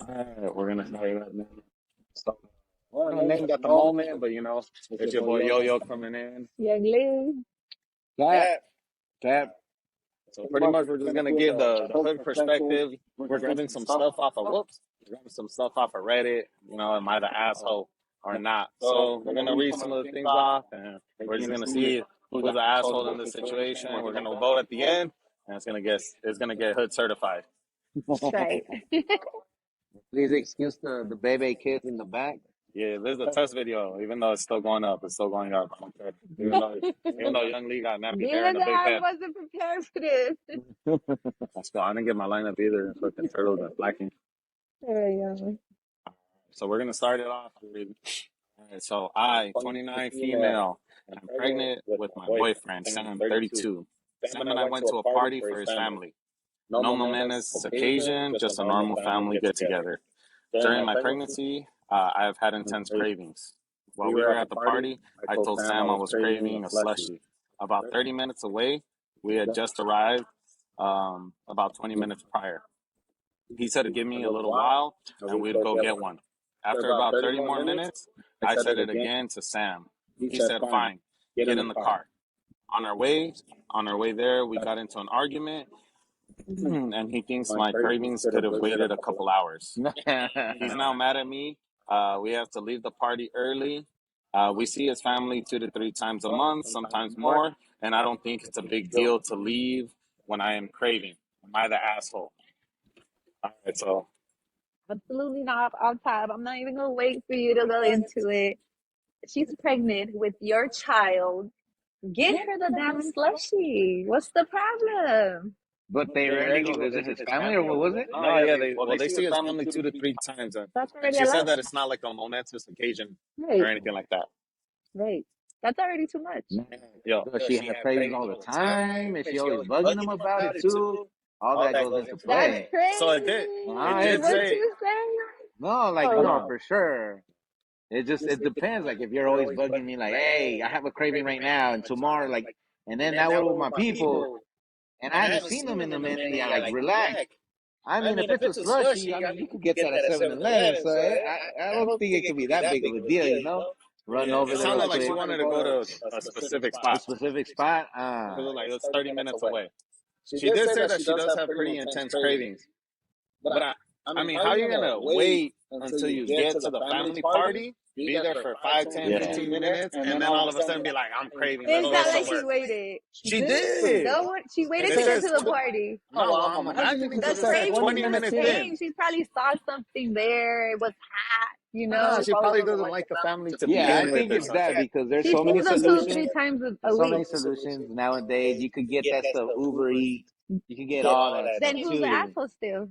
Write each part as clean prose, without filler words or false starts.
Alright, we're gonna start right now. So, no names at the moment, but it's your boy Yo-Yo coming in. Young Lee. Cap. So pretty much we're just gonna give the hood perspective. We're giving some stuff off of We're giving some stuff off of Reddit. Am I the asshole or not? So we're gonna read some of the things off, and we're just gonna see who's the asshole in this situation. We're gonna vote at the end, and it's gonna get hood certified. Right. Please excuse the baby kids in the back. Yeah, this is a test video, even though it's still going up. It's still going up. Okay. Even though Young Lee got nappy hair and a big I head. wasn't prepared for this. Let's go. I didn't get my lineup either. Fucking turtles and blacking. There you go. So we're gonna start it off. All right. So I, 29, female, and I'm pregnant with my boyfriend, Sam, 32. Sam and I went to a party for his family. No momentous occasion, just a normal family get together. During my pregnancy, I have had intense cravings. While we were at the party, I told Sam I was craving a slushie. About 30 minutes away, we had just arrived about 20 minutes prior. He said to give me a little while, and we'd go get one. After about 30 more minutes, I said it again to Sam. He said, fine, get in the car. On our way there, we got into an argument, and he thinks my cravings could have waited a couple hours. He's now mad at me. We have to leave the party early. We see his family 2 to 3 times a month, sometimes more, and I don't think it's a big deal to leave when I am craving. Am I the asshole? All right, so. Absolutely not off top. I'm not even going to wait for you to go into it. She's pregnant with your child. Get her the damn slushie. What's the problem? But they rarely go visit his family, or what was it? No, yeah, they see his family 2 to 3 times. That's already she a lot. said that it's not like a momentous occasion Right. or anything like that. Right. That's already too much. Yo, Does she have cravings all the time? Is she always bugging him about it too? All that goes into play. That's crazy. So it did. What It did say. you say? No, like, no, for sure. It depends. Like, if you're always bugging me, like, hey, I have a craving right now, and tomorrow, like, and then that was with my people, and I haven't seen them in a minute. Yeah, like, relax. I mean, if it's a slushy, I mean, you could get that at 7-Eleven, so I don't think it could be that big of a deal, you know? Run over there. It sounded like she wanted to go to a specific spot. A specific spot? It was like, it's 30 minutes away. She did say that she does have pretty intense cravings. But I mean, how are you going to wait until you get to the family party, be there for 5, 10, 15 minutes, and then all of a sudden be like, I'm craving. It's not like she waited. She did. No, she waited to get to the party. No, That's crazy. 20 minutes in. She probably saw something there. It was hot, you know. She probably doesn't like the family to be in with. Yeah, I think it's that because there's so many solutions. 2-3 times a So week. many solutions nowadays. You could get that stuff Uber Eats. You can get all that. Then who's the asshole still?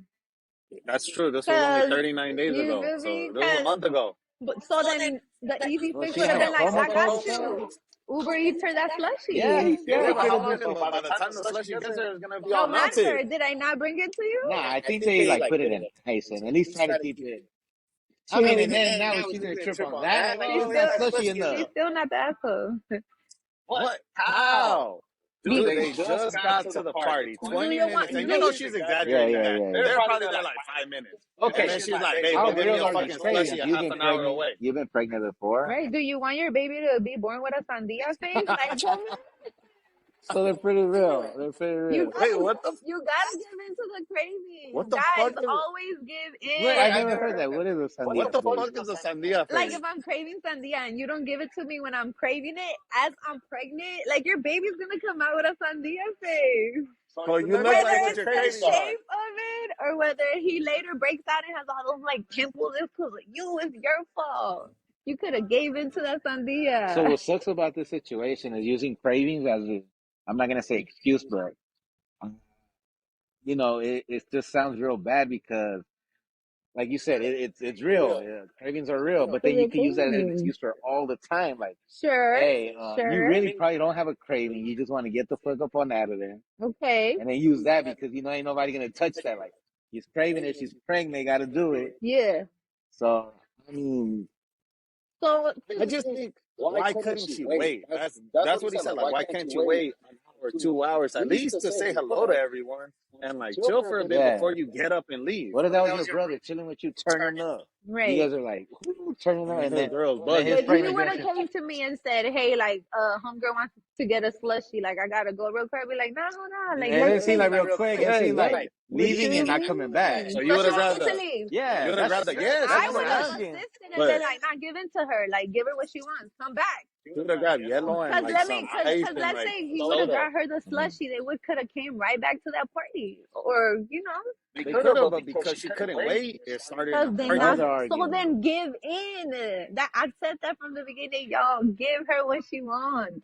That's true. This was only 39 days ago. So it was a month ago. But so then the easy fix would have been like, I got you. Uber Eats her that slushie. Yeah. By the time the slushie gets there, it's going to be all No melted. matter. Did I not bring it to you? Nah, I think they like put it in Tyson. At least try to keep it. I mean, and then now she's gonna trip on that. Like, it's not slushy enough. She's still not the asshole. What? How? Dude, they just got to the party. 20 minutes. And you know she's exaggerating that. They're probably there like 5 minutes. Okay. And then she's like, babe, go get me a fucking slushie half an hour away. You've been pregnant before? Right. Do you want your baby to be born with a sandia face? Like, So they're pretty real. They're pretty real. Wait, what the? You gotta give in to the craving. What the Guys, fuck is it? always give in. Wait, I never heard that. What is a sandia? What the fuck is a sandia face? Like if I'm craving sandia and you don't give it to me when I'm craving it, as I'm pregnant, like your baby's gonna come out with a sandia face. So you look Whether like what it's you're the craving shape on. of it or whether he later breaks out and has all those like pimples, it's because of you. It's your fault. You could have gave in to that sandia. So what sucks about this situation is using cravings as a, I'm not gonna say excuse, but you know, it just sounds real bad because, like you said, it's real. Yeah, cravings are real, but then you can use that as an excuse for all the time. Like, Sure. hey, you really probably don't have a craving. You just want to get the fuck up on out of there, Okay. and then use that because you know ain't nobody gonna touch that. Like, he's craving it, she's pregnant, they got to do it. Yeah. So I mean, So I just think, why couldn't she wait? That's what he said. Like, why can't you wait or 2 hours at least to say hello to everyone and like chill for a bit before you get up and leave. What if that was your brother chilling with you, turning up? Right. You guys are like turning up, and then girls his If friend you is would going have came to me and said, "Hey, like, homegirl wants to get a slushie, like, I gotta go real quick," I'd be like, "No, hold on, like, it let's didn't seem like think." real quick. It seemed like leaving and not coming back. So you would have grabbed to the. leave. Yeah, You would have grabbed the. Yes, I I'm would have asking. assisted and been like, not give in to her, like, give her what she wants, come back. You would have grabbed yellow and like some ice Cause and let's like say he would have soda. got her the slushie, they would could have came right back to that party, or you know. They could have, but because she couldn't wait, it started. So then give in. That I said that from the beginning, y'all. Give her what she wants.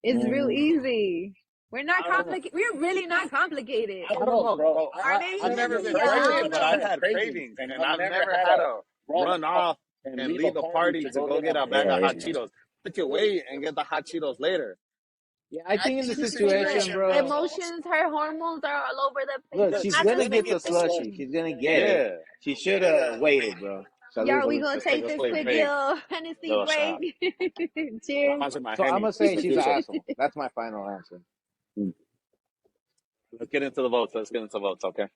It's real easy. We're not complicated. We're really not complicated. I don't know, bro. I've never been pregnant, but I've had cravings, and I've never had to run off and leave a party to go get a bag of hot Cheetos. I could wait and get the hot Cheetos later. Yeah, I think in the situation, bro. Emotions, her hormones are all over the place. Look, she's gonna get the slushie. She's gonna get it. She should have waited, bro. Yeah, we gonna take this quick little Hennessy break. Cheers. So I'm gonna say she's an asshole. That's my final answer. Let's get into the votes. Okay.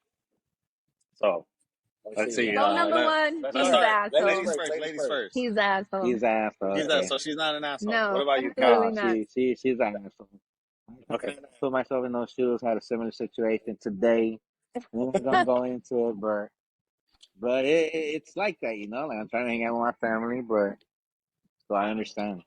So let's see. Vote number one. He's an asshole. Ladies first. He's an asshole. He's an asshole. So she's not an asshole. No. What about you? She's an asshole. Okay. I put myself in those shoes. Had a similar situation today. I'm not gonna go into it, but it's like that, you know. Like I'm trying to hang out with my family, but so I understand.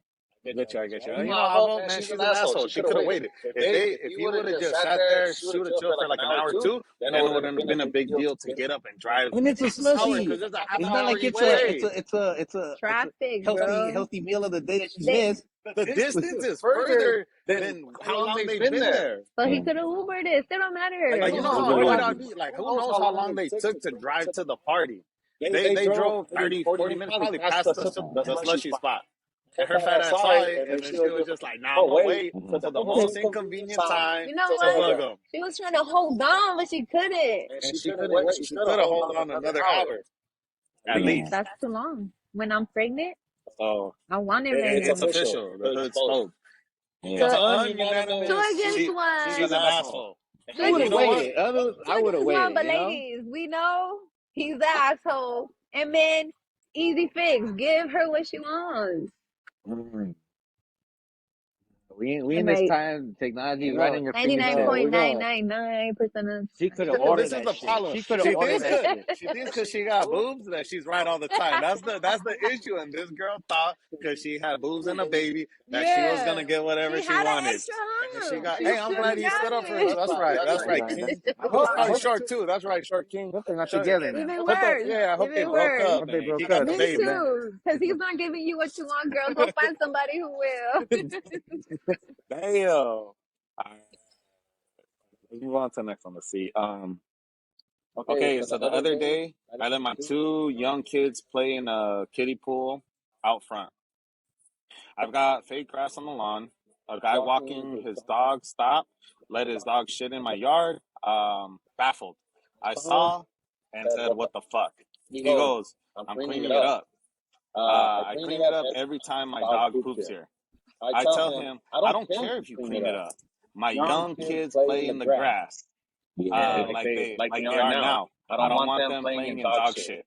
I get you. You know, I hope, man, she's an asshole. She could have waited. If you would have just sat there, she would have chilled for like an hour or two, then it wouldn't have been a big deal to get up and drive. And it's a slushie. It's not like it's a traffic, healthy meal of the day that she missed. The distance is further than how long they've been there. But he could have Ubered it. Still don't matter. Like, you know how hard that would be? Like, who knows how long they took to drive to the party? They drove 30, 40 minutes probably past the slushy spot. And her fat ass saw it, and then she was just like, nah, I'm gonna wait until the most inconvenient time to bug them. She was trying to hold on, but she couldn't. And she couldn't wait. She could have hold on another hour. At least. That's too long. When I'm pregnant, so I want it right now. It's official. The hood spoke. Two against one. She's an asshole. I would have waited. I would have waited. But ladies, we know he's the asshole. And men, easy fix. Give her what she wants. We in this time, technology is right in your fingertips. 99.999% She could have ordered that shit. She could have ordered that shit. She thinks because she got boobs that she's right all the time. That's the issue. And this girl thought because she had boobs and a baby that she was gonna get whatever she wanted. And she got. Hey, I'm glad you stood up for it. That's right, King. Probably short too. That's right, Short King. They're not together now. Even worse. I hope they broke up. He got the Me baby. too. Because he's not giving you what you want, girl. Go find somebody who will. Damn. All right. Let's move on to the next one. Let's see. Okay, so the other day, I let my two young kids play in a kiddie pool out front. I've got fake grass on the lawn. A guy walking his dog stopped, let his dog shit in my yard. Baffled. I saw and said, "What the fuck?" He goes, "I'm cleaning it up. I clean it up every time my dog poops here." I tell him, "I don't care if you clean it up. My young kids play in the grass, like they are now. I don't want them playing in dog shit."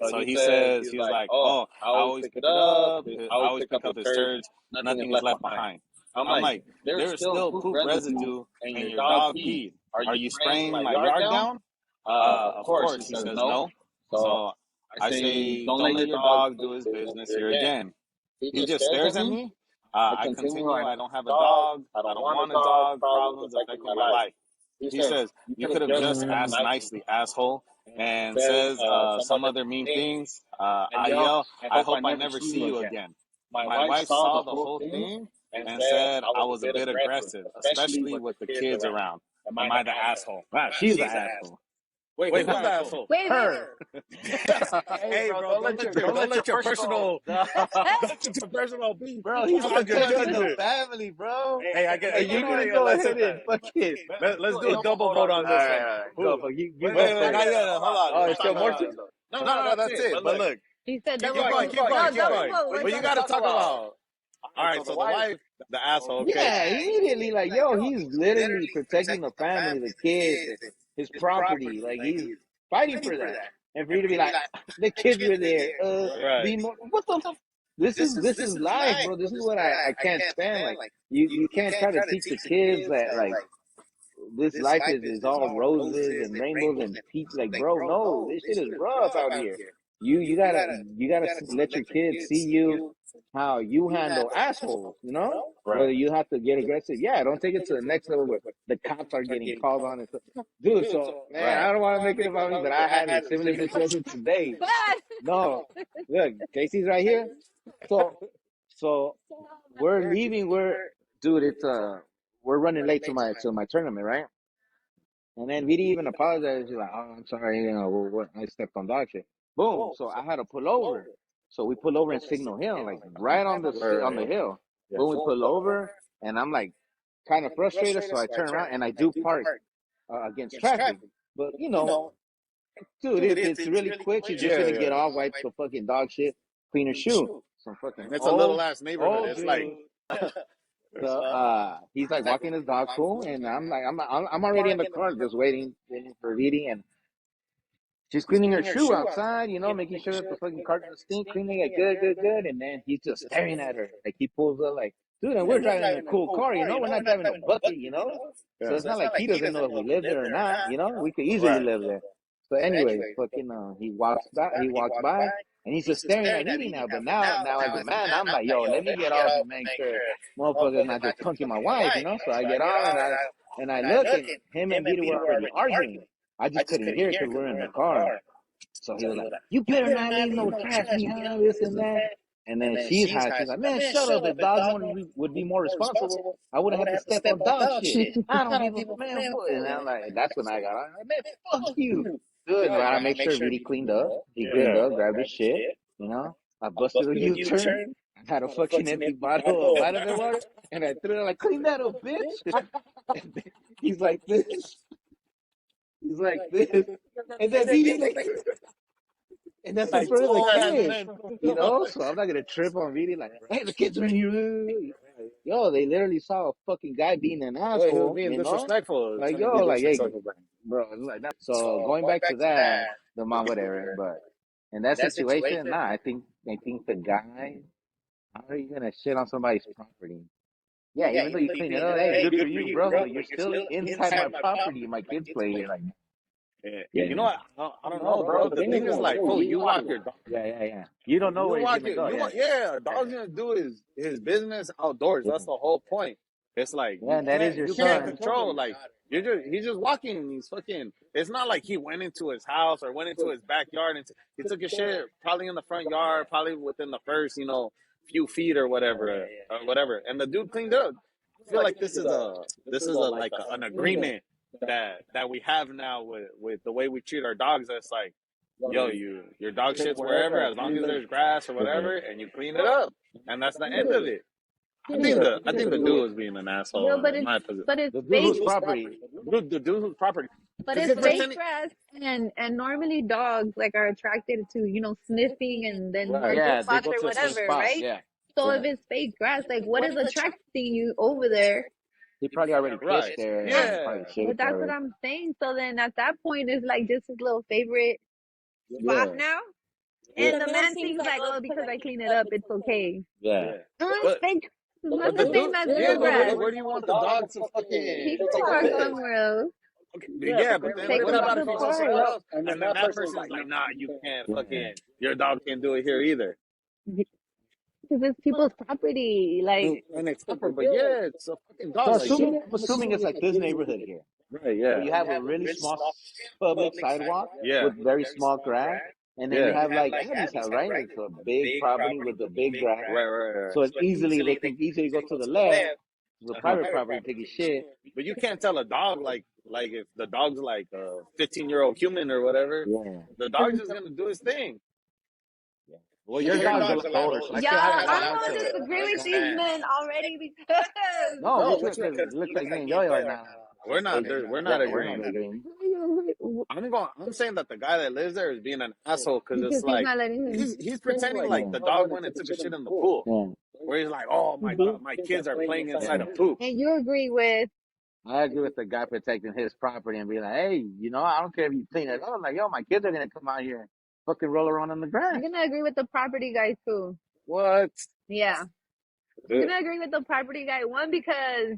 So he says, he was like, "Oh, I always pick it up. I always pick up his turds. Nothing is left behind." I'm like, "There's still poop residue and your dog peed. Are you spraying my yard down?" Of course, he says no. So I say, "Don't let your dog do his business here again." He just stares at me. I continue, "I don't have a dog. I don't want a dog. Problems affecting my life." He says, "You could have just asked nicely, asshole." And says some other mean things. I yell, "I hope I never see you again." My wife saw the whole thing and said I was a bit aggressive, especially with the kids around. Am I the asshole? Wow, she's the asshole. Wait, who's the asshole? Her. Hey, bro, don't let your personal beef. Bro, he's not good in the family, bro. Hey, I get it. You can go ahead and fuck it. Let's do a double vote on this one. Go, you wait, hold on. Oh, it's still more? No, that's it. But look, he said, keep going. But you got to talk about. All right, so the wife the asshole. Okay. Yeah, immediately, like, yo, he's literally protecting the family, the kids, his property. Like, he's fighting for that. And for you to be like, the kids were there. Right. Be more. What the? This is life, bro. This is what I can't stand. Like, you can't try to teach the kids that like this life is all roses and rainbows and peach. Like, bro, no, this shit is rough out here. You gotta let your kids see you how you handle assholes. Right. Whether you have to get aggressive. Yeah, don't take it to the next level where the cops are getting called on and stuff. Dude, so man, Right. I don't want to make it about me, but I had a similar situation today. No, look, Casey's right here. So so we're leaving. Dude, it's we're running late to my tournament, right? And then Vidi even apologized. He's like, "Oh, I'm sorry, I stepped on dog shit." Boom. So I had to pull over. So we pull over and signal hill, like right on on the Right. hill. Yeah. Boom, we pull over, and I'm like kind of frustrated. So I turn around and I do park against traffic. But dude, it's really quick. She's just Yeah. gonna get Yeah. off, wipe the fucking dog shit, clean her shoe. Some fucking And it's a little ass neighborhood. old It's like, dude. So he's like walking his dog cool, and I'm like, I'm already in the car just waiting for Vidi, and she's cleaning her shoe outside, making sure that the fucking cart doesn't stink, cleaning it good, and then he's just staring at her. Like, he pulls up, like, dude, and we're driving a cool car, we're not driving a bucket. So yeah. it's not like he doesn't know if we live there or not. We could easily Right. live there. So anyway, fucking, he walks by, and he's just staring at Vidi now. But now as a man, I'm like, yo, let me get off and make sure motherfucker's not just punking my wife. So I get on and I look, and him and Vidi were already arguing. I just couldn't hear because we're in the car. So he was like, "You better not leave no trash behind, this and that." And then she's hot. She's like, "Man, shut up. If dogs would be more responsible, I wouldn't have to step on dog shit. I don't give a man what." And I'm like, that's when I got on. I'm like, man, fuck you, dude. And I make sure Vidi cleaned up. He cleaned Yeah. up, grabbed his shit. I busted a U-turn. I had a fucking empty bottle of vitamin water, and I threw it like, "Clean that up, bitch." And then he's like this. He's like this. And then Vidi's like, and that's in Like front two of the old ass kids, men. So I'm not gonna trip on Vidi like, "Hey, the kids are in here." Yo, they literally saw a fucking guy being an Wait, he was asshole, being disrespectful. like, Trying to yo, be like, hey, disrespectful. bro, it's like that. So going back to that, the mom, whatever, but in that situation, nah, I think the guy, how are you gonna shit on somebody's property? Yeah, even though you clean it up, hey, good for you, bro, but you're still inside my property. My kids play here, like, Yeah. yeah, You know what? I don't know, bro. The thing is, like, fool, you walk your dog. yeah. You don't know You where he's walk gonna your, go, you yeah. want, yeah. A dog's gonna do his business outdoors. That's the whole point. It's like Yeah, and that is your you can't son. control. Like, he's just walking. And he's fucking. It's not like he went into his house or went into his backyard and he took his shit probably in the front yard, probably within the first few feet or whatever. And the dude cleaned up. I feel like this is a like an agreement that we have now with the way we treat our dogs. That's like, yo, your dog shits wherever as long as there's grass or whatever, and you clean it up, and that's the end of it. I think the dude was being an Yo, asshole in my position. but it's The dude fake, whose property. The dude whose property, but because it's he's fake pretending. grass, and normally dogs like are attracted to sniffing and then more Right. good Yeah, they spots go or to the same whatever, spots. right? Yeah, So yeah. if it's fake grass, like what is attracting you over there? He probably already pissed Right. there and Yeah. probably But shit that's what already. I'm saying. So then at that point, it's like just his little favorite spot Yeah, now. yeah, And the man thinks like, oh, because I clean it up, it's okay. yeah. It's But fake. It's not but the the same dude, as yeah. real But grass. where do you want the dog to fucking People take a are piss? somewhere else. Okay, yeah, but then Take what them to about if the he went park. somewhere else and then that person's like, nah, you can't fucking, your dog can't do it here either. Because it's people's property. Like, And it's tougher, but yeah, it's a fucking So dog. Like, I'm assuming it's like this neighborhood here, right, where yeah, you have a really small public sidewalk yeah, with very small grass, and then you yeah, have like Abby's house, right? It's a big property with a big grass, right. so it's they can easily go to the left, to the Uh-huh. private property, take a shit. But you can't tell a dog like if the dog's like a 15-year-old human or whatever, Yeah. the dog's just gonna do his thing. Well, your dog's a lot older, so I still have y'all, to I'm allow gonna to disagree with these understand. men already because No, which one? Because it looks like me and Yo are not. We're not we're not We're not agreeing. agreeing. I'm saying that the guy that lives there is being an asshole because it's because he's like not letting him. he's pretending like the dog went and took a shit in the pool. Yeah. where he's like, oh, my kids are playing inside a poop. And you agree with? I agree with the guy protecting his property and being like, hey, I don't care if you clean it up. Like, yo, my kids are gonna come out here and fucking roll around on the I'm grass. gonna agree with the property guy too. What? Yeah, I'm gonna agree with the property guy. One, because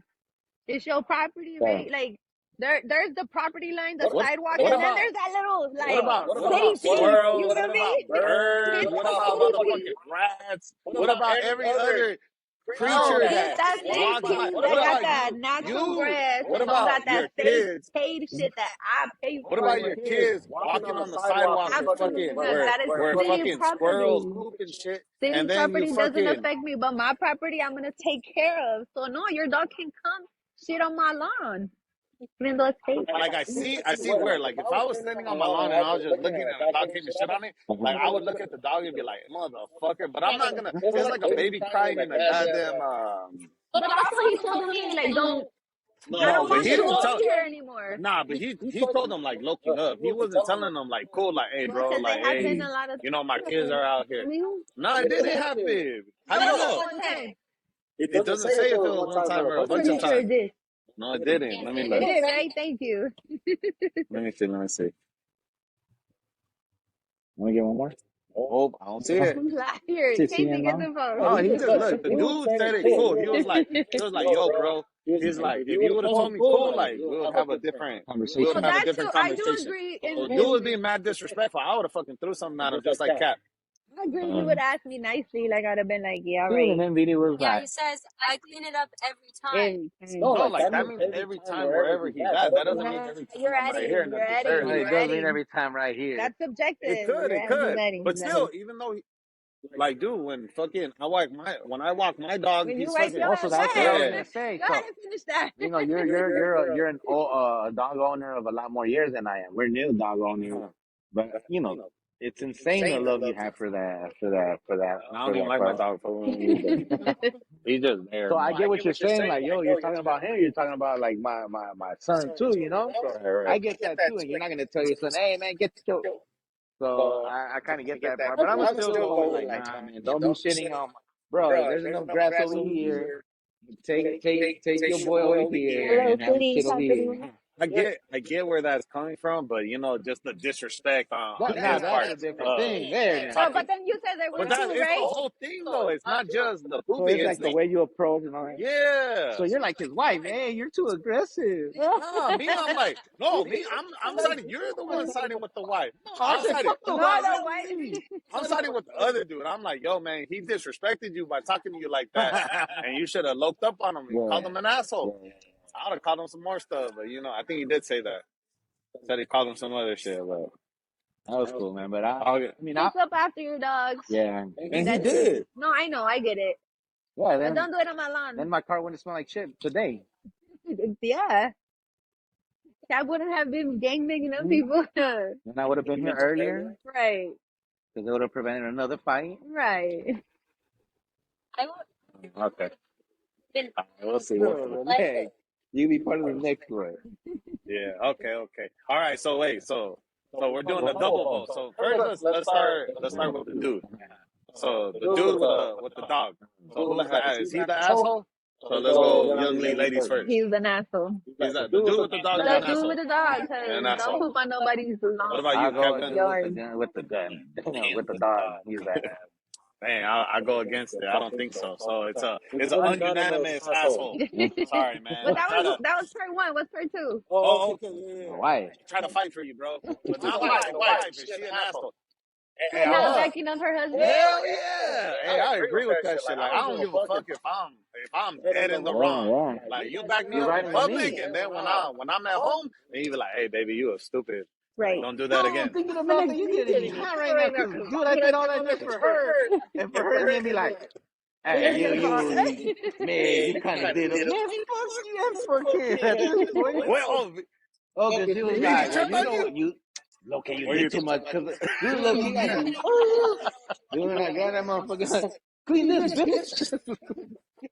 it's your property, right? Like there's the property line, the sidewalk, and then there's that little What city about piece. You squirrels? feel What about me? birds? What about City piece. motherfucking rats? What about every other No, creature this that that city walks by? piece What that got about that you? natural You? grass What and all about that your fake kids? paid shit that I pay What about for. your kids walking on the sidewalk with Absolutely fucking not. That is where city fucking squirrels property. poop and shit, City and then you property doesn't fucking affect me, but my property I'm gonna take care of. So no, your dog can come shit on my lawn, even though it's fake. like I see where like if I was standing on my lawn and I was just looking and a dog came and shit on it, like I would look at the dog and be like, motherfucker. But I'm not gonna. It's like a baby crying in a goddamn. But also he told me like don't. I No, don't but want he you didn't tell. over here anymore. Nah, but he told them like loking up. He wasn't telling them like cool, like hey bro, Because like it happened hey, a lot of my kids times. are out here. No, it didn't happen. How do you know? One time. It doesn't say if it was one time or a I'm bunch of pretty sure it times. did. No, it didn't. Let me It look. did, right? Thank you. Let me see. Let me see. Want to get one more? Oh, I don't see it. Here, 16 Casey, and get long? the phone. No, he just look. The dude said it cool. He was like, yo, bro. He's like, if you would have told me cool, like we would have a different Conversation. have a That different too, I do conversation. agree. So dude was being mad disrespectful. I would have fucking threw something at him just like Cap. I agree. He would ask me nicely, like I'd have been like, "Yeah, Dude, right." and then video was Yeah, like, he says, I clean it up every time. Every time. No, like that means every time wherever he's at. That doesn't mean every time You're I'm right here in the You're adding. no, dessert. it You're does mean adding. every time right here. That's subjective. It could, He's adding. but still, even though, like, dude, when fucking when I walk my dog, When you he's wipe fucking. your Also, ass, that's go what I was ahead. gonna say. Go So, ahead and finish that. you're a dog owner of a lot more years than I am. We're new dog owners, but it's insane the love you have for that. I don't even like my dog for one reason. He's just there. So I Man. get what you're saying. Like, yo, you're talking about him. You're talking about like my son too. So I get that too. And you're not gonna tell your son, hey man, get the. So I kind of get that part, but I'm still going like, nah, man, don't be shitting on my bro. There's enough grass over here. Take your boy over here Hello, and have him shit over here. I get where that's coming from, but just the disrespect on his That's part. a different thing there. No, but then you said there But was two, it's the right? whole thing though. It's not just the So pooping. it's like the way you approach and all that. Yeah. So you're like his wife. Hey, you're too aggressive. No, me, I'm like, no, me, I'm siding. You're the one siding with the wife. I'm siding. No, the wife. I'm siding with the other dude. I'm like, yo, man, he disrespected you by talking to you like that, and you should have loped up on him and called him an asshole. I would have called him some more stuff, but I think he did say that. Said he called him some other shit, but that was cool, man. But I mean, Pick up after your dogs. yeah, and he did. No, I know, I get it. yeah. But don't do it on my lawn. Then my car wouldn't smell like shit today. Yeah. That wouldn't have been gangbanging up people. Then I would have been here earlier Right. because it would have prevented another fight. Right. I would Okay. been We'll see. Hey, you be part of the next one. Yeah. Okay. All right. So wait. So we're doing a double vote. So first, let's start with the dude. So the dude with the dog. So who's the is he the asshole? So let's go, young ladies first. He's an asshole. He's the dude with the dog. The dude with the dog, An because asshole. don't poop on nobody's lawn. What about you, I'll go Kevin? with the gun, with the dog. He's that. Dang, I go against it. I don't think so. So it's an ununanimous asshole. Sorry, man. But that was part one. What's part two? Oh, okay. Why? Try to fight for you, bro. But not like the wife. Is she an asshole? Hey, not backing up her husband. Hell yeah! Hey, I agree with that shit. Like, I don't give a fuck if I'm dead in the wrong. Like, you back me up in public, and then when I'm at home, then you be like, hey, baby, you a stupid. Right. Don't do that again. I'm thinking about that. You getting hot right now, dude. I did all that just for her, and for her to be like, hey, you, man, you kind of did it. Man, fuck you, for kid at this point. Well, because she was like, you. Okay, you did too much. Cause you look, you got dude, I got that motherfucker like, clean this bitch.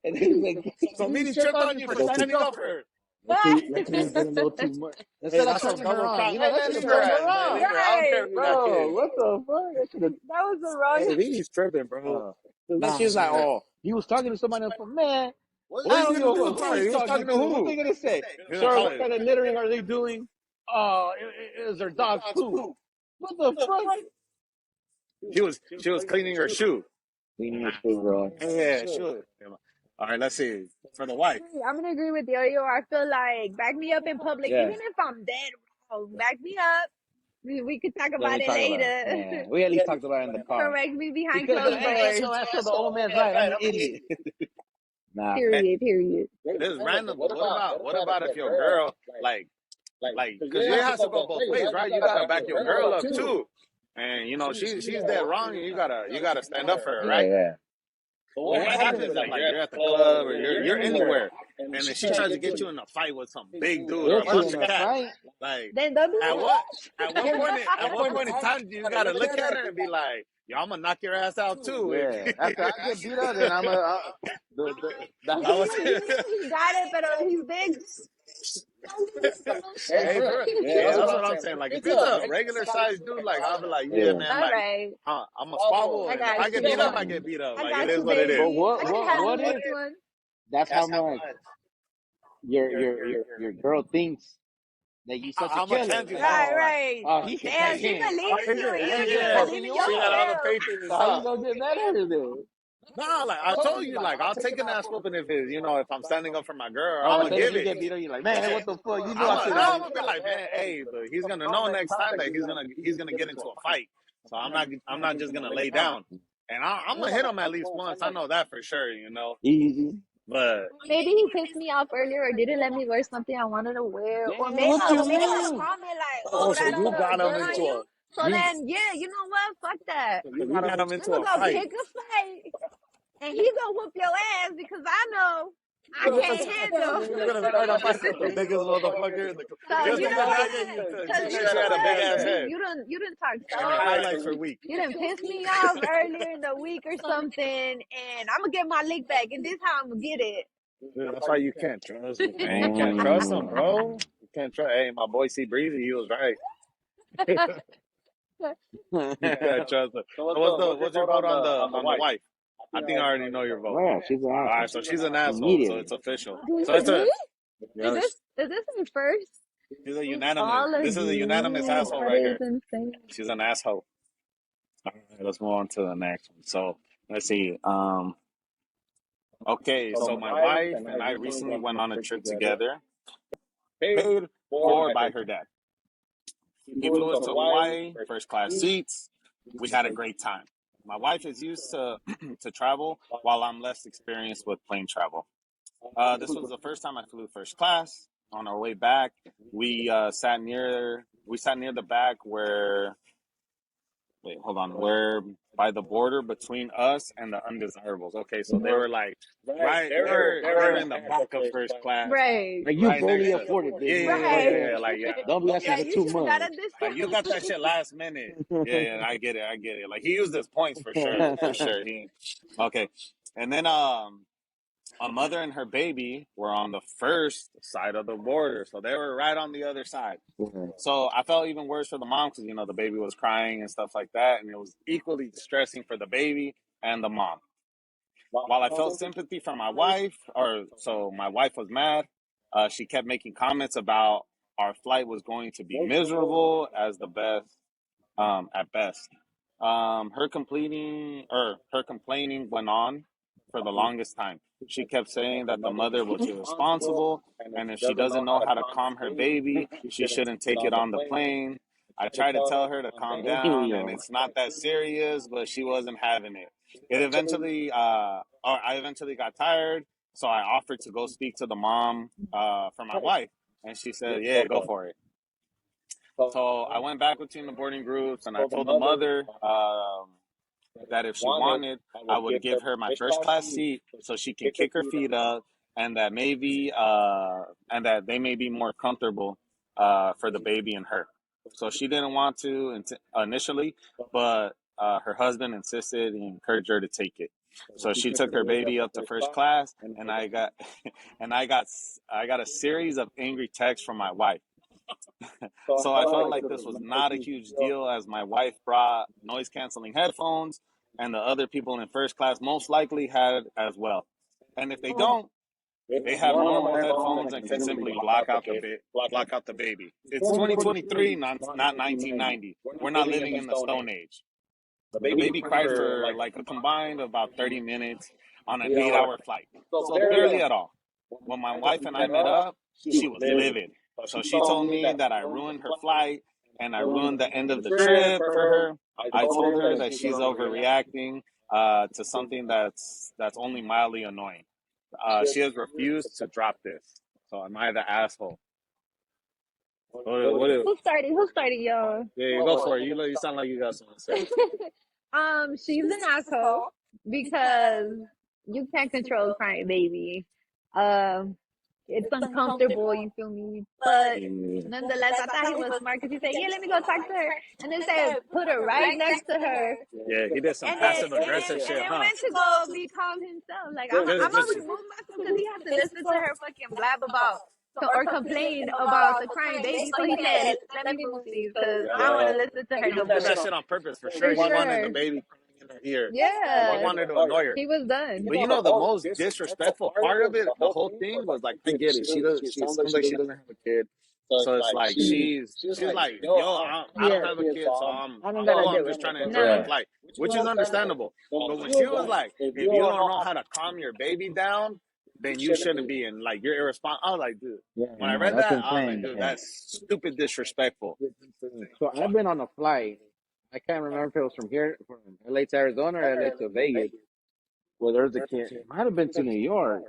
And he was like, so meaning tripped on you for standing up for her. Let's get a little too much. Instead of turning her on, that should have turned her on. I don't care who that kid. What the fuck? That was the wrong. Hey, he's tripping, bro. Then she was like, oh, He was talking to somebody on the phone. Man, What I are you don't give gonna a do? fuck who he's He was talking talking to to. What who? they gonna say? He's gonna Sir, call what it. kind of littering are they doing? Is their dog's poop? What the fuck? She was cleaning her shoe. Cleaning your shoe, bro. Yeah, sure. All right, let's see. For the wife. I'm gonna agree with Yo-Yo. I feel like back me up in public, Yeah. even if I'm dead wrong. Back me up. We could talk Let about me it talk about it. later. Yeah, we at least talked about it in the car. Correct me behind Because closed hey, doors. so that's the old man's right. I'm an idiot. Nah. Period. Period. This is random, but what about if your girl like because it has to go both ways, right? You gotta back your girl up too, and you know she's dead wrong, and you gotta stand up for her, Yeah, right? yeah. But what happens if like you're at the club or you're anywhere, and then she tries to get you in a fight with some big dude or a Get you bunch in of a cats? fight. Like Then don't do at what at what point at what point in that. time do you gotta look at her and be like, yo, I'm gonna knock your ass out too? Yeah. After I get beat up, then I'm the He, I was. he got it, but he's big. Hey, bro. yeah, Yeah, that's that's what what I'm saying. Like, if it's a regular sized dude, like, I'll be like, yeah, man, All like, right. I'm a squabble, I and if got I get beat up, you. I get beat up. I Like, it got is you, what it is. But baby. I can handle what this if one. that's how much your girl thinks that you such a How much killer? hands you Like, have? Right, oh, right. oh, he can Damn, take she him. believe in you, and you don't even Yeah. believe in She had all the yourself. faith in So how you herself. gonna get mad at her then? No, like, I told you, like, I'll take an ass whooping if it's, if I'm standing up for my girl, I'm Oh, gonna so if give you it. get beat up, you're like, man, what the fuck? You know I'm I gonna, should no, I'm have. gonna be like, man, hey, but he's gonna know next time that he's gonna get into a fight. So I'm not just gonna lay down. And I'm gonna hit him at least once. I know that for sure. Easy. But Maybe he pissed me off earlier or didn't let me wear something I wanted to wear. Or Damn, made what a you made a mean? comment like, oh, oh, so that don't you look got him good on into you. a So you then you know what? Fuck that. you got him We into gonna a go fight. pick a fight and he gonna whoop your ass because I know I can't handle. You're gonna start a fight with the biggest motherfucker, So just you because know you because you said she know had a big what? ass head, You didn't talk and her so highlights are weak. you didn't piss me off earlier in the week or something, and I'm gonna get my lick back, and this how I'm gonna get it. Dude, that's why you can't trust him, man. You can't trust him, Damn. bro. You can't trust. Hey, my boy C Breezy, he was right. You can't trust him. So what's your vote on the wife? I think I already know your vote. Well, she's an All right, so asshole. she's an asshole. So Immediately. it's official. So it's Me? you know, Is this my first? she's a unanimous. All of This is a unanimous you. asshole That right is here. insane. She's an asshole. All right, let's move on to the next one. So let's see. Okay, so my wife and I recently went on a trip together, paid for by her dad. He flew us to Hawaii, first class seats. We had a great time. My wife is used to to travel, while I'm less experienced with plane travel. This was the first time I flew first class. On our way back, we sat near the back where wait, hold on. We're by the border between us and the undesirables. Okay, so they were like right. They were in the back of first class, Right. Like you right next barely to. afforded Yeah, this, yeah, yeah, motherfucker. yeah. Like yeah, Don't be asking Yeah, for you too should have got a much. like you got that discount. shit last minute. Yeah, I get it. I get it. Like he used his points for sure, for sure. He okay, and then a mother and her baby were on the first side of the border, so they were right on the other side. So I felt even worse for the mom because the baby was crying and stuff like that, and it was equally distressing for the baby and the mom. While I felt sympathy for my wife, my wife was mad. She kept making comments about our flight was going to be miserable as the best, at best. Her complaining went on for the longest time. She kept saying that the mother was irresponsible, and if she doesn't know how to calm her baby, she shouldn't take it on the plane. I tried to tell her to calm down, and Damn. it's not that serious, but she wasn't having it. I eventually got tired, so I offered to go speak to the mom for my wife, and she said, "Yeah, go for it." So I went back between the boarding groups, and I told the mother that if she wanted, I would give her my first class seat so she can kick her feet up, and that they may be more comfortable for the baby and her. So she didn't want to initially, but her husband insisted and encouraged her to take it. So she took her baby up to first class, and I got I got a series of angry texts from my wife. So I felt like this was not a huge deal as my wife brought noise canceling headphones and the other people in first class most likely had as well. And if they don't, they have normal headphones and can simply block out the baby. It's 2023, not 1990. We're not living in the Stone Age. The baby cried for like a combined about 30 minutes on an 8-hour flight. So barely at all. When my wife and I met up, she was livid. So she told me that I ruined her flight and I ruined the end of the trip for her. I told her that she's overreacting to something that's only mildly annoying. She has refused to drop this. So am I the asshole? Who started? Who started, y'all? Yeah, go for it. You sound like you got something to say. She's an asshole because you can't control crying baby. Um, it's uncomfortable, you feel me? But nonetheless, I thought he was smart because he said, "Yeah, let me go talk to her," and then said, "Put her right next to her." Yeah, he did some passive aggressive shit, huh? Went to go be calm himself. Like I'm gonna remove myself because he has to listen to her fucking blab about or complain about the crying baby. So he said, "Let me move these because I don't want to listen to her He no did that more." shit on purpose for sure. He wanted the baby crying in her ear. Yeah, He wanted to annoy her. he was done. But you know the most disrespectful part of it, the whole thing was like, I get it. She sounds like she doesn't have a kid. So it's like she's like, yo, I don't have a kid, so I'm just trying to enjoy my flight, which is understandable. But when she was like, if you don't know how to calm your baby down, then you shouldn't be in, like, you're irresponsible. I was like, dude, when I read that, I was like, dude, that's stupid disrespectful. So I've been on a flight. I can't remember if it was from LA to Arizona or LA to Vegas. Well, there's a kid. It might have been to New York.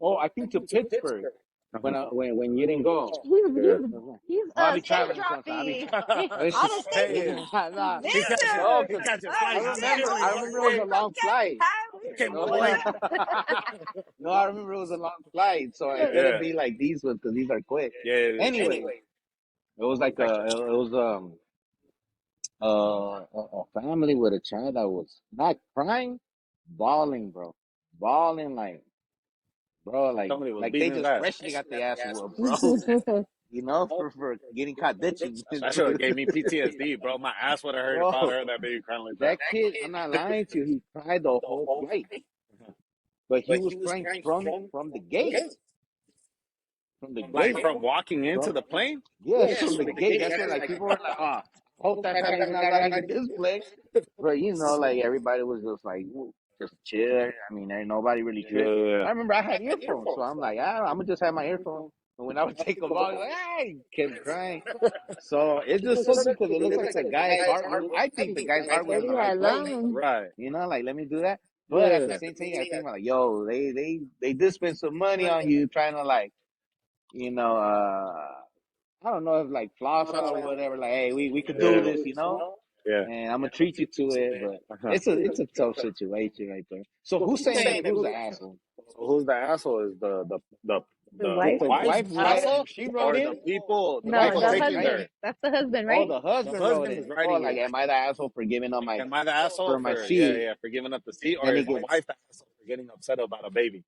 Oh, I think to Pittsburgh. When you didn't go. He's I'll be state traveling dropping out of state. Nah, He catches flights. I remember it was a long flight. Okay, my boy. No, I remember it was a long flight, so it couldn't be like these ones because these are quick. Yeah. Anyway, it was like a family with a child that was not crying, bawling, bro, bawling like, bro, Somebody was like they beating his just ass. freshly got their ass whooped, bro. You know, for getting caught ditching. That should have gave me PTSD, bro. My ass would have hurt if I heard that baby crying like that. That kid, I'm not lying to you, he cried the whole flight, but he was crying from the gate. From the Like gate. from walking into the plane? Yes, from the gate. That's where like people were like, "Oh, hope that time is not like a display." But you know, like everybody was just like, just chill. I mean, ain't nobody really tripped. Yeah. I remember I had earphones, so I'm like, I'm gonna just have my earphones. And when I would take them off, like, I kept crying. So it's just something because it looks like the guy's heart. I think the guy's heart was in the right place. Right. You know, like let me do that. But at the same time, I think like, yo, they did spend some money on you trying to like, you know, I don't know if like floss out or whatever. Like, hey, we could do this, you know. Yeah. And I'm gonna treat you to it, but it's a tough situation right there. So who's saying that? Who's the asshole? So who's the asshole? Is the wife? wife asshole? She wrote Or in. the people No, the taking husband. there? That's the husband, Oh, right? the husband The wrote husband it. is writing Oh, like, it. am I the asshole for giving up Am I the asshole for my for seat? for giving up the seat, or Then he is the gets- wife the asshole for getting upset about a baby?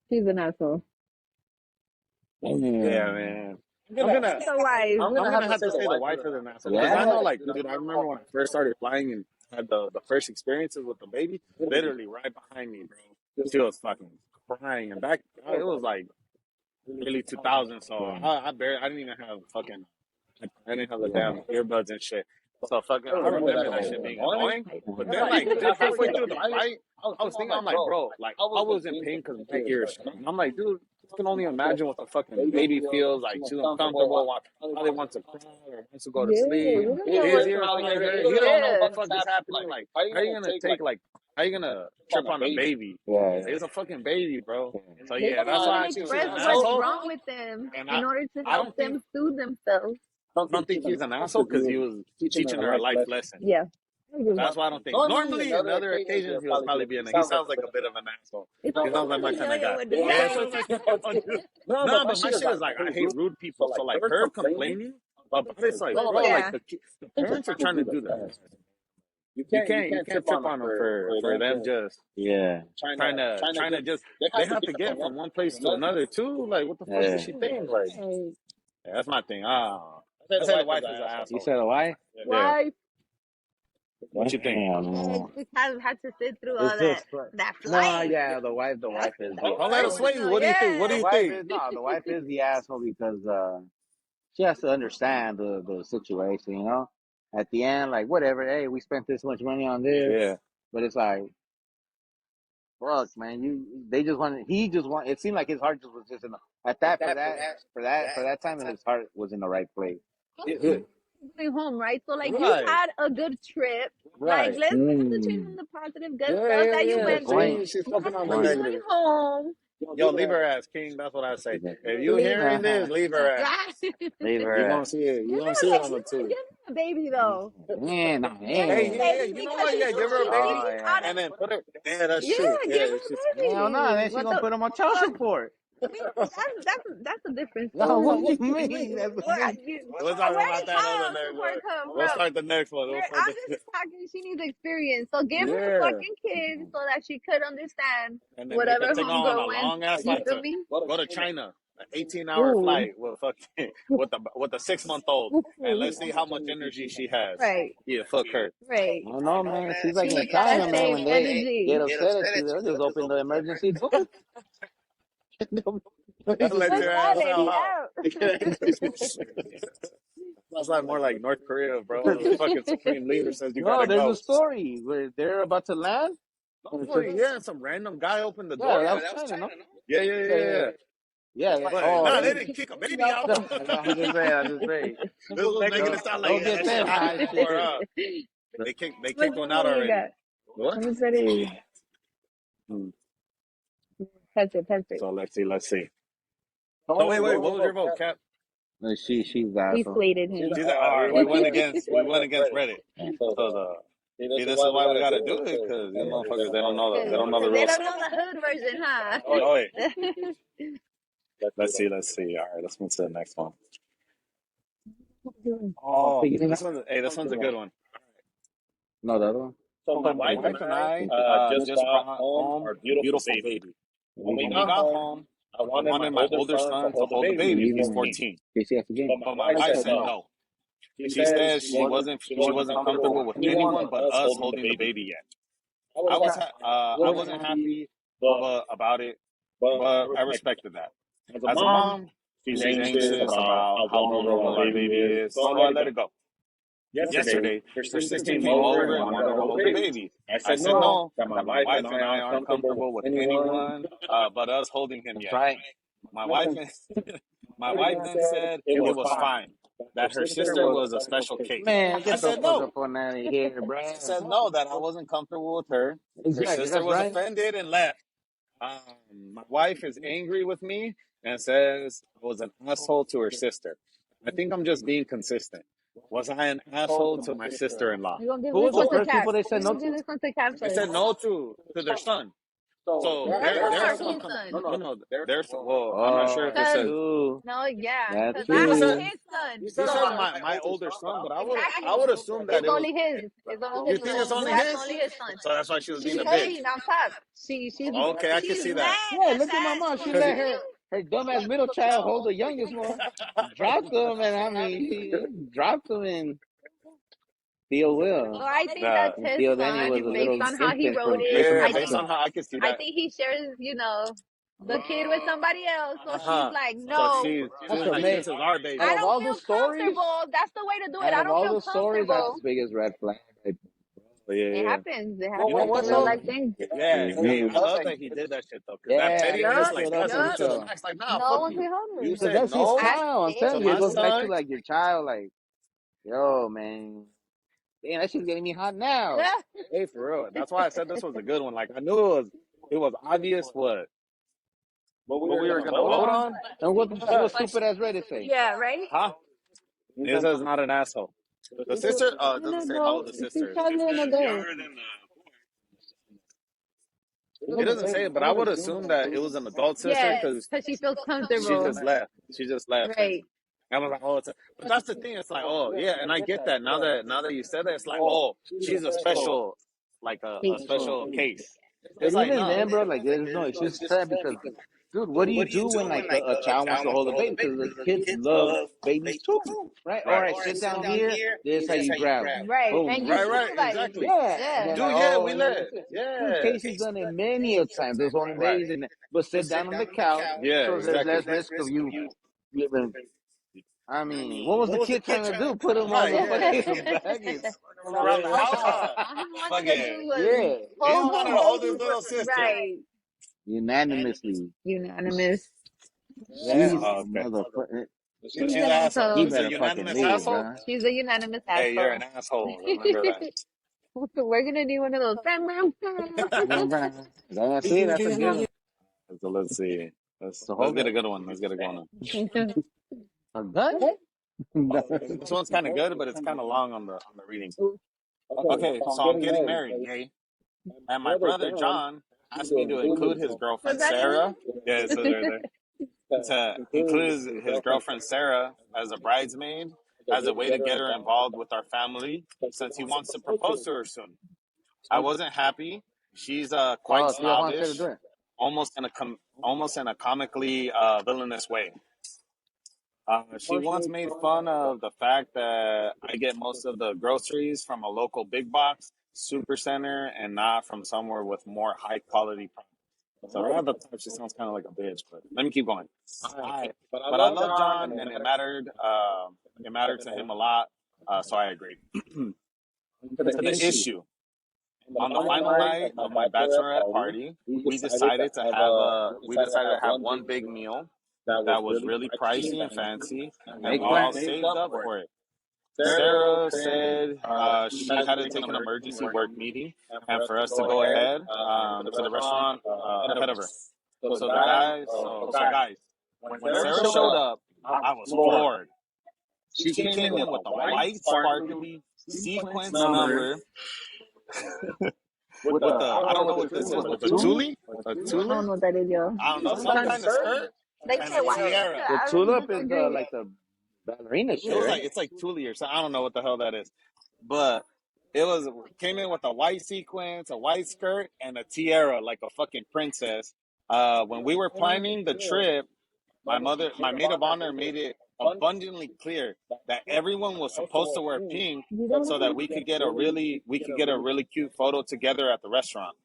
She's an asshole. Yeah, man. I'm gonna The wife. I'm gonna have to say the wife is an asshole, because I know, like, dude, I remember when I first started flying and had the first experiences with the baby. Literally right behind me, bro. She was fucking crying, and back it was like early 2000s, so I didn't even have fucking, I didn't have the damn earbuds and shit. So fucking, I remember that shit being annoying. But then, like, just halfway through the flight, I was thinking, I'm like, bro, like, I was in pain because my ears. And I'm like, dude, I can only imagine what the fucking baby feels like. She's uncomfortable, probably wants to cry or wants to go to sleep. His ears probably hurt. He don't know what the fuck is happening. Like, how are you gonna how you gonna trip on a baby? Yeah. It's a fucking baby, bro. So They yeah, can't that's why I even think she's an express what's asshole. wrong with them And in order to I help don't them think soothe themselves. I don't think he's an asshole because he was teaching her a life lesson. Yeah. That's why I don't think. Normally, in other occasions, he would probably be he sounds like a bit of an asshole. He sounds like my kind of guy. Yeah, so it's like, no, but my shit is like, I hate rude people. So, like, her complaining about it's like, bro, like, the parents are trying to do that. You can't trip on them for them just trying to just, they have to get from one place to another too. Like, what the fuck does she think? Like, yeah, that's my thing. I say the wife is an asshole. You said a wife? Yeah. Wife. What you think? Because had to sit through all It's that just like, that no, flight. yeah, the wife is the Don't let her sway you. Personal, What do you think? What do yeah. you think? the wife is the asshole because she has to understand the situation, you know. At the end, like whatever, hey, we spent this much money on this, Yeah. but it's like, fuck, man, they just want, he just want. It seemed like his heart just was just in the, at that for that time, his heart was in the right place. Yeah. Going home, right? So like you Right. had a good trip. Like Right. let's concentrate on Mm, the positive, good Yeah, stuff yeah, that you yeah. good went through. point. She's Now focusing Good on the you're point. going negative. home. Yo, leave her ass, King. That's what I say. If you Leave. hearing this, leave her ass. Leave You her. gonna see it. You Give gonna her see a it ba- on the tube. give her a baby though. Man, nah, Give her Hey, a man. yeah, baby you know because what? she Yeah, knows give her she a needs Oh baby, out yeah. and of. then put her. Yeah, that's Yeah, true. give Yeah, her she's. a Hell no, baby. then she What gonna the? put him on child Well, support. I mean, that's a different No, what story. do you mean? That's the thing. We'll talk Where about did that other child next support one. come We'll from? start the next one. We'll start I'm the. just talking. She needs experience, so give her a Yeah, fucking kid so that she could understand and then make her whatever take on a homegirl went long ass through. You flight feel to me? go to China, an 18-hour Ooh. flight with fucking with a 6 month old, and let's see how much energy she has. Right, Yeah, fuck her. right. I don't know, man. She's like in She gotta China, man. save When they get energy. upset at you, they'll just open the emergency door. They That just let Put be your that ass lady out. out. That's like more like North Korea, bro. The fucking supreme leader says you no, gotta there's a go. story where they're about to land. And it's Oh just, yeah, some random guy opened the yeah, door. that was China, no? Yeah, yeah, Yeah, yeah, yeah, yeah. yeah, yeah. But Oh, nah, they they. didn't kick a baby out. No, I'm just saying. I'm just saying. This was making it sound like Don't yeah, get that shit them happened high before, shit. huh? They How much kicked one out money you already. got? What? How much money? Hmm. Touch it, touch it. So let's see. So wait, what was your vote, Cap? No, she's He asshole. slated him. She's like, all right, we went against Reddit. So the see, this is why we gotta do it because these motherfuckers they don't know the Because they rules. don't know the hood version, huh? Oh wait, let's see. All right, let's move to the next one. Oh, this one's a good one. No, the other one. So my wife and I just brought home our beautiful baby. When we got home, I wanted my older son to hold the baby. He's 14, JC after game. but my wife said no. She said she wasn't comfortable with anyone but us holding the baby yet. I wasn't happy, but about it, but I respected that. As a mom, she's anxious about how vulnerable our baby is, so I let it go. Yesterday, her sister came over and wanted to hold the baby. I said no, that my wife and I aren't comfortable with anyone but us holding him That's yet. right. My wife my wife then said it was fine, that her sister was a special case. Man, I get the said fuck no. up on out of here, bro. I said no, that I wasn't comfortable with her. Her Exactly. sister That's was right. offended and left. My wife is angry with me and says I was an asshole to her sister. I think I'm just being consistent. Was I an asshole to my sister-in-law? We're gonna give Who this was the one to first Cap. people they We're said no gonna give to? this one to Cap They first. said no to their son. So Her their son or son his come. son? No, their son. Well, I'm not sure Oh, if it that's Cause says. true. no, yeah, That's cause He I just heard said true. his son. he So said my older son, but I exactly, would assume that it's it was. only his. It's only You his think it's son. only That's his? only his son. So that's why she was being She's a bitch. hating on top. Okay, I can She's see that. mad Yeah, that look at my mom. She Cause let he, her dumbass middle child hold the youngest one. Dropped them, and I mean, she dropped them and still So will. I think uh, that's his Until then, he was a son, based little on how he infant wrote from it. breaking yeah, my based son. on how I can see I that. think he shares, the kid with somebody else. So she's Uh-huh. like, So no, That's she's what like, this made. is our Out I baby. of don't all feel the stories, comfortable. That's the way to do it. out I of don't all feel the stories, that's comfortable. the biggest red flag. Yeah, yeah, It yeah. happens. It You know happens what in real though? life things. Yeah, Mhm. I love that he did that shit though, because that Yeah, he pettiness Yup, like stood up that's for me yup. to the himself. max. Like, nah, No fuck one you. can hold You me. Because said that's his no child. I'm to telling you, it my goes back to son. like your child. Like, yo, man, damn, that shit's getting me hot now. Yeah. Hey, for real. That's why I said this was a good one. Like I knew it was obvious what we were Gonna gonna vote vote on? on. And what stupid ass Reddit say? Yeah, right? Huh? It says not an asshole. The sister it An doesn't say how old adult. the She's sister is. probably an adult. It doesn't say it, but I would assume that it was an adult sister Yes, because because she feels she comfortable. just left. She just left, and Right. I was like, oh, but that's the thing. It's like, oh yeah, and I get that now that you said that, it's like, oh, she's a special, like a special case. It's But like, even no, then, bro, like there's no excuse for that because Dude, what do you do when like a child wants to hold a baby? Because the kids love babies too, right? All Right. right, sit down here. This is how you grab them. Right. Boom. And you Right. supervise. Exactly. Yeah, and Yeah. then like, Dude, yeah, oh, we let. dude, Yeah. Casey's done it many a time. There's holding Right. babies, and but sit down on the couch, Yeah, so there's exactly. less risk of you giving. I mean, what was the kid trying to do? Put him on Right, the yeah. fucking baggage? Running around the house. All he wanted to do Fucking. was Yeah, He hold wanted the to hold his baby. little sister. Right. unanimously. Unanimous. She's Oh, a okay. motherfucker. She's She's an an asshole. He asshole. She's a better fucking unanimous leave, asshole. bro. She's a unanimous Hey, you're asshole. an asshole. Remember that. We're gonna do one of those. See, that's a good one. So let's see. So Let's hold get a on. good one. Let's get a good one. A gun? This one's kind of good, but it's kind of long on the reading. Okay, so I'm getting married, yay. And my brother John asked me to include his Was girlfriend that in Sarah. there? Yeah, it says right there. To include his girlfriend Sarah as a bridesmaid as a way to get her involved with our family since he wants to propose to her soon. I wasn't happy. She's quite Oh, Tio Juan said to snobbish, do it. almost in a comically villainous way. She once made fun of the fact that I get most of the groceries from a local big box super center and not from somewhere with more high quality products. So right at the top, she sounds kind of like a bitch, but let me keep going. But I love John, and it mattered. It mattered to him a lot, so I agreed. To the issue, on the final night of my bachelorette party, we decided to have one big meal that was really pricey and fancy, and Make we all plans. saved up for it. Sarah said she had to take an emergency work meeting, and for us to go ahead to the restaurant ahead of her. So guys, when Sarah showed up, I was floored. She came in with a white, sparkly sequence number with a I don't know what this is with a tule, a I tule. don't know what that is, yo. I don't know, some kind of skirt They and said a why? tiara. The I would tulip is disagree. like the ballerina It shit, was right? like it's like tule or something. I don't know what the hell that is, but it was came in with a white sequence, a white skirt, and a tiara like a fucking princess. When we were planning the trip, my maid of honor made it abundantly clear that everyone was supposed to wear pink You don't so that know? we could get a really cute photo together at the restaurant.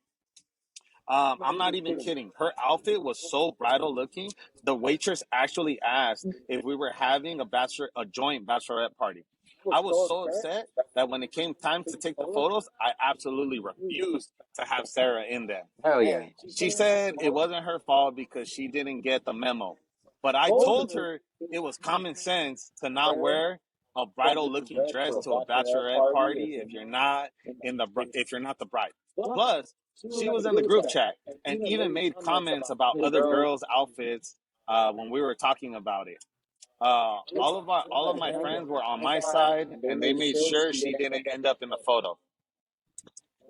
I'm not even kidding. Her outfit was so bridal looking. The waitress actually asked if we were having a joint bachelorette party. I was so upset that when it came time to take the photos, I absolutely refused to have Sarah in them. Hell yeah. She said it wasn't her fault because she didn't get the memo. But I told her it was common sense to not wear a bridal looking dress to a bachelorette party if you're not the bride. Plus, she was in the group chat and even made comments about other girls' outfits when we were talking about it. All of my friends were on my side, and they made sure she didn't end up in the photo.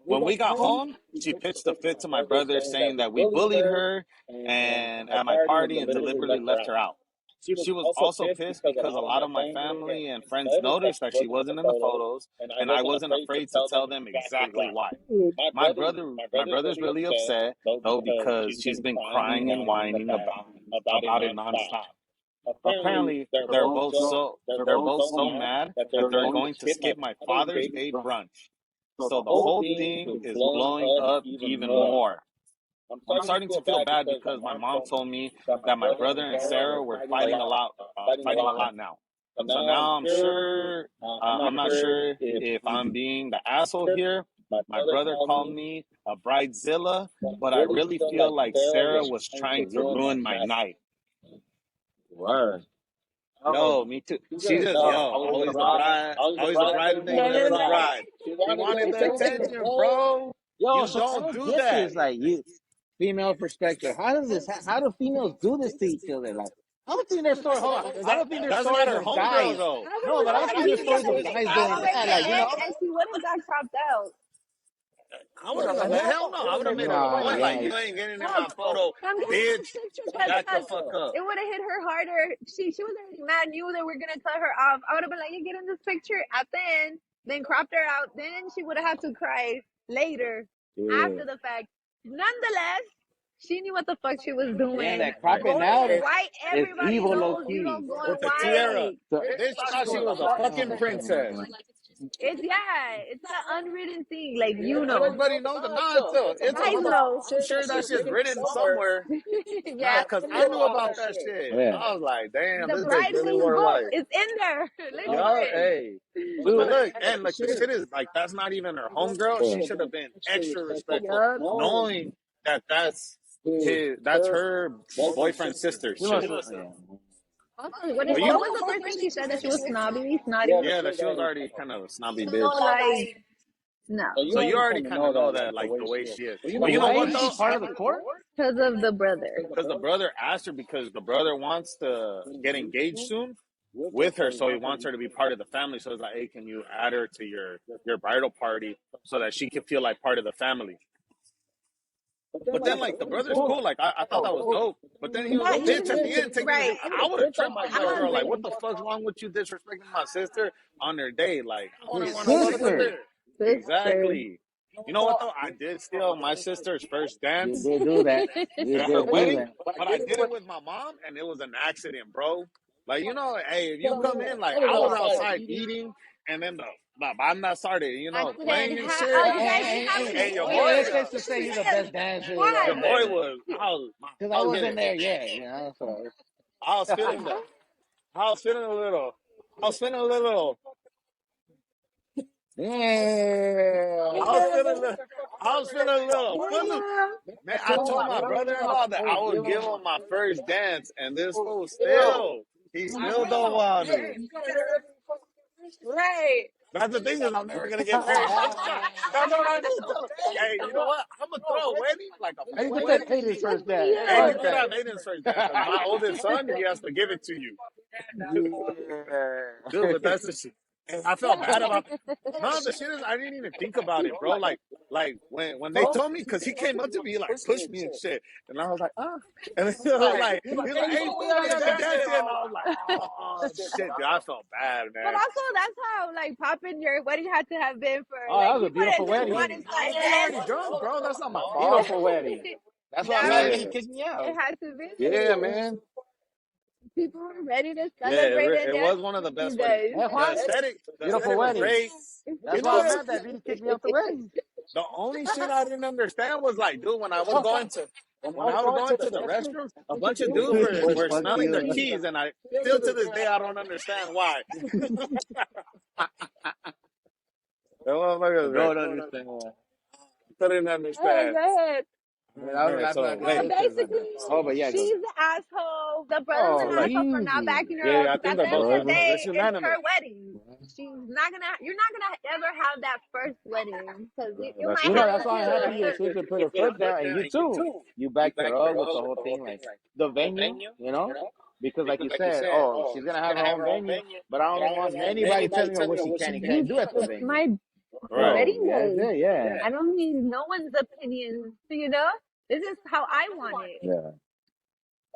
When we got home, she pitched a fit to my brother, saying that we bullied her and at my party and deliberately left her out. She was also pissed because a lot of my family and friends noticed that she wasn't in the photos, and I wasn't afraid to tell them exactly why. My brother's really upset though because she's been crying and whining about it nonstop. Apparently, they're both so mad that they're going to skip my Father's Day brunch. So the whole thing is blowing up even more. I'm starting to feel bad because my mom told me that my brother and Sarah were fighting a lot now. So now I'm not sure if I'm being the asshole here. My brother called me a bridezilla, but I really feel like Sarah was trying to ruin my night. Word. Yo, me too. She just, always the bride, and never the bride. She wanted the attention, bro. Yo, You so I don't don't do get that. this. Like, female perspective. How do females do this to each other? Like, I don't think there's stories. Hold on. I don't think there's That's not stories her of homegirl guys. though. No, but I don't think there's stories of She guys doing that. operated Like, and she would have got cropped out. I would have, hell no. I would have made a nah, point like, yeah. you ain't getting in No, my photo, I'm getting bitch. this picture Back the because fuck up. it would have hit her harder. She was already mad, knew that we're gonna cut her off. I would have been like, you get in this picture at the end, then cropped her out. Then she would have had to cry later Yeah. after the fact. Nonetheless, She knew what the fuck she was Yeah, doing. that cropping Going out white, is everybody evil, low knows you key. don't go in with the tiara. white. So, Bitch thought she was a fucking princess. It's it's an unwritten thing. Like Everybody knows that. Nah, it's a guys know. I'm sure that shit's written somewhere. Nah, Yeah, cause I knew about that shit. yeah. I was like, damn, the this bitch really bridesmaid's wore book white. is in there. Yo, Listen, hey. But look, and like the shit is like that's not even her homegirl. She should have been extra respectful, yup. knowing that that's her boyfriend's sister's You must, shit. yeah. Also, But what was the first thing she said that she was snobby? Snotty? yeah, that she was already kind of a snobby So bitch. like, no, So you already kind of know that, like, the way she is. But But you know why what, is she though? part of the court? because of the brother. Because the brother asked her because the brother wants to get engaged soon with her. So he wants her to be part of the family. So it's like, hey, can you add her to your bridal party so that she can feel like part of the family? But then, like, the brother's cool. Like, I thought that was dope. But then he was a That he bitch at the end. right. I would have tripped on I'm that gonna girl. Like, agree. what the fuck's wrong with you disrespecting my sister on their day? Like, I His wouldn't want to fuck with sister. her. Sister. Exactly. You know what, though? I did steal my sister's first You dance did do that. You at her did do wedding, that. but I did it with my mom, and it was an accident, bro. Like, you know, hey, if you come in, like, I was outside eating, and then the banda started, Accident. playing and Oh, shit. you guys didn't have Hey, your Yeah, boy, it's safe to say you're the best dancer your out What? boy there. was, Because I I was wasn't getting, there yet, so. I was feeling the, I was feeling a little, I was feeling a little, Yeah. I was feeling a little, I was feeling a little funny. Man, I told my brother-in-law that I would give him my first dance, and this fool he still don't want to. Right. That's the thing is I'm never gonna get married. That's what I did tell him. Hey, you know what? I'm gonna throw a wedding, like a Hey, full you wedding. get that Hayden's Good first for dad. Hey, I you. you like could have that. Aiden's first dance because my oldest son, he has to give it to you, dude. But that's the shit. And I felt bad about it. No, the shit is I didn't even think about it, bro. Like when they told me, because he came up to me, like pushed me and shit, and I was like, ah, and then he was like, hey, fool, we haven't danced yet, and I was like, oh shit, dude, I felt bad, But man. also, that's how like popping your wedding had to have been for Oh, that like was he a beautiful couldn't just wedding. run and I start was already drunk, bro. That's not my fault. Beautiful wedding. dancing. That's why I'm mad No, that he Yeah, kicked me it out. had to yeah, be. man. People were ready to Yeah, celebrate and it dance was one of the with you best weddings. guys. Hey, Juan, The beautiful aesthetic was wedding. great. That's You know why I'm what? mad that Vini kicked me out the wedding. The only shit I didn't understand was like, dude, when I was going to the restroom, a bunch of dudes were Fuck smelling their you. keys, and I still to this day I don't understand why. The motherfuckers Don't understand why. couldn't Oh, understand. go ahead. Man, I was laughing at So the So wait, sisters. basically, Oh, but yeah, go. she's the asshole. The brother's Oh, an so like, asshole for not easy. backing her yeah, up. I Because think at the they're end both. of the Brother. day, It's it's unanimous. her wedding. You're not gonna ever have that first wedding because you That's might true. That's why I'm happy your have sister put her foot down, and you too. You backed her up with the whole thing, like the venue. Because like you said, oh, she's gonna have her own venue, but I don't want anybody telling her what she can and can't do at the it's venue. my Right. wedding So that's day. it, yeah. I don't need no one's opinion. This is how I want it. Yeah. So,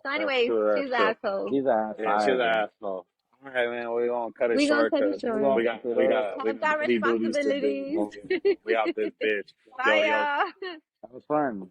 That's anyways, true. she's That's an true. asshole. She's a Yeah, she's an fire. asshole. All right, man. We're gonna cut it We gonna short cut it because We're short. gonna we Have got got daddy duties to do. responsibilities. We out this bitch. Bye, Yo. y'all. That was fun.